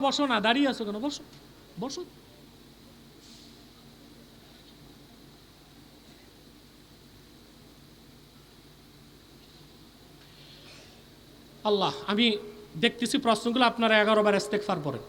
বসো না, দাঁড়িয়ে আছো কেন? বসো বসো। আল্লাহ, আমি দেখতেছি প্রশ্নগুলো আপনারা 11 বার ইস্তেগফার পড়েন।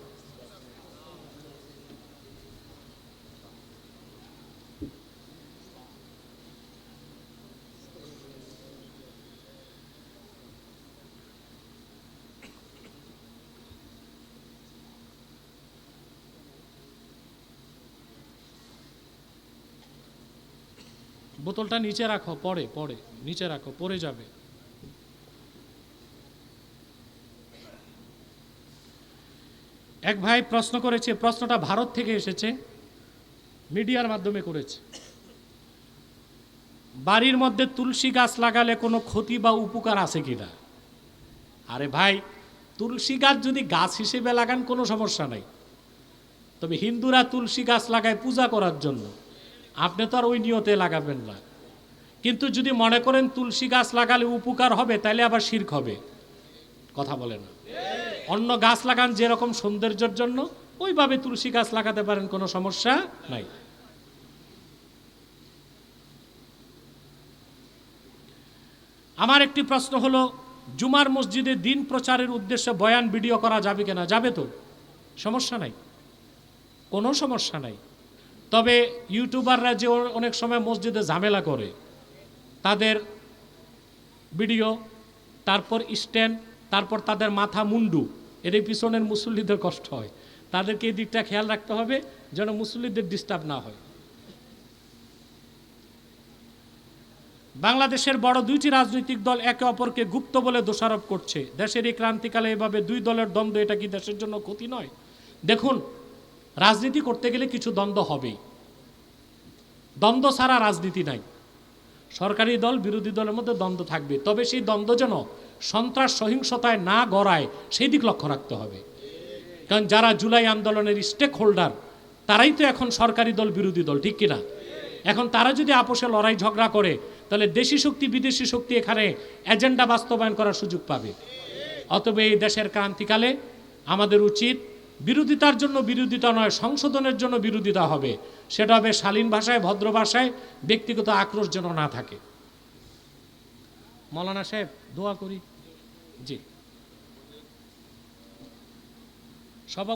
বোতলটা নিচে রাখো, পড়ে পড়ে নিচে রাখো, পড়ে যাবে। এক ভাই প্রশ্ন করেছে, প্রশ্নটা ভারত থেকে এসেছে, মিডিয়ার মাধ্যমে করেছে। বাড়ির মধ্যে তুলসী গাছ লাগালে কোনো ক্ষতি বা উপকার আছে কিনা? আরে ভাই, তুলসী গাছ যদি গাছ হিসেবে লাগান কোনো সমস্যা নাই, তবে হিন্দুরা তুলসী গাছ লাগায় পূজা করার জন্য, আপনি তো আর ওই নিয়তে লাগাবেন না। কিন্তু যদি মনে করেন তুলসী গাছ লাগালে উপকার হবে, তাহলে আবার শিরক হবে। কথা বলে না। অন্য গাছ লাগান যেরকম সৌন্দর্যের জন্য, ওইভাবে তুলসী গাছ লাগাতে পারেন, কোনো সমস্যা নাই। আমার একটি প্রশ্ন হলো, জুমার মসজিদে দিন প্রচারের উদ্দেশ্যে বয়ান ভিডিও করা যাবে কিনা? যাবে তো, সমস্যা নাই, কোনো সমস্যা নাই। তবে ইউটিউবাররা যে অনেক সময় মসজিদে ঝামেলা করে, তাদের ভিডিও, তারপর স্ট্যান্ড, তারপর তাদের মাথা মুন্ডু, এর পিছনের মুসল্লিদের কষ্ট হয়। তাদেরকে এই দিকটা খেয়াল রাখতে হবে যেন মুসল্লিদের ডিস্টার্ব না হয়। বাংলাদেশের বড় দুইটি রাজনৈতিক দল একে অপরকে গুপ্ত বলে দোষারোপ করছে। দেশের এই ক্রান্তিকালে এভাবে দুই দলের দ্বন্দ্ব, এটা কি দেশের জন্য ক্ষতি নয়? দেখুন, রাজনীতি করতে গেলে কিছু দ্বন্দ্ব হবেই, দ্বন্দ্ব ছাড়া রাজনীতি নাই। সরকারি দল বিরোধী দলের মধ্যে দ্বন্দ্ব থাকবে, তবে সেই দ্বন্দ্ব যেন সন্ত্রাস সহিংসতায় না গড়ায় সেই দিক লক্ষ্য রাখতে হবে। কারণ যারা জুলাই আন্দোলনের স্টেক হোল্ডার, তারাই তো এখন সরকারি দল বিরোধী দল, ঠিক কিনা? এখন তারা যদি আপোষে লড়াই ঝগড়া করে, তাহলে দেশি শক্তি বিদেশি শক্তি এখানে এজেন্ডা বাস্তবায়ন করার সুযোগ পাবে। অতএব এই দেশের ক্রান্তিকালে আমাদের উচিত বিরোধিতার জন্য বিরোধিতা নয়, সংশোধনের জন্য বিরোধিতা হবে। সেটা হবে শালীন ভাষায়, ভদ্র ভাষায়, ব্যক্তিগত আক্রোশ যেন না থাকে। মৌলানা সাহেব, দোয়া করি। জি, সব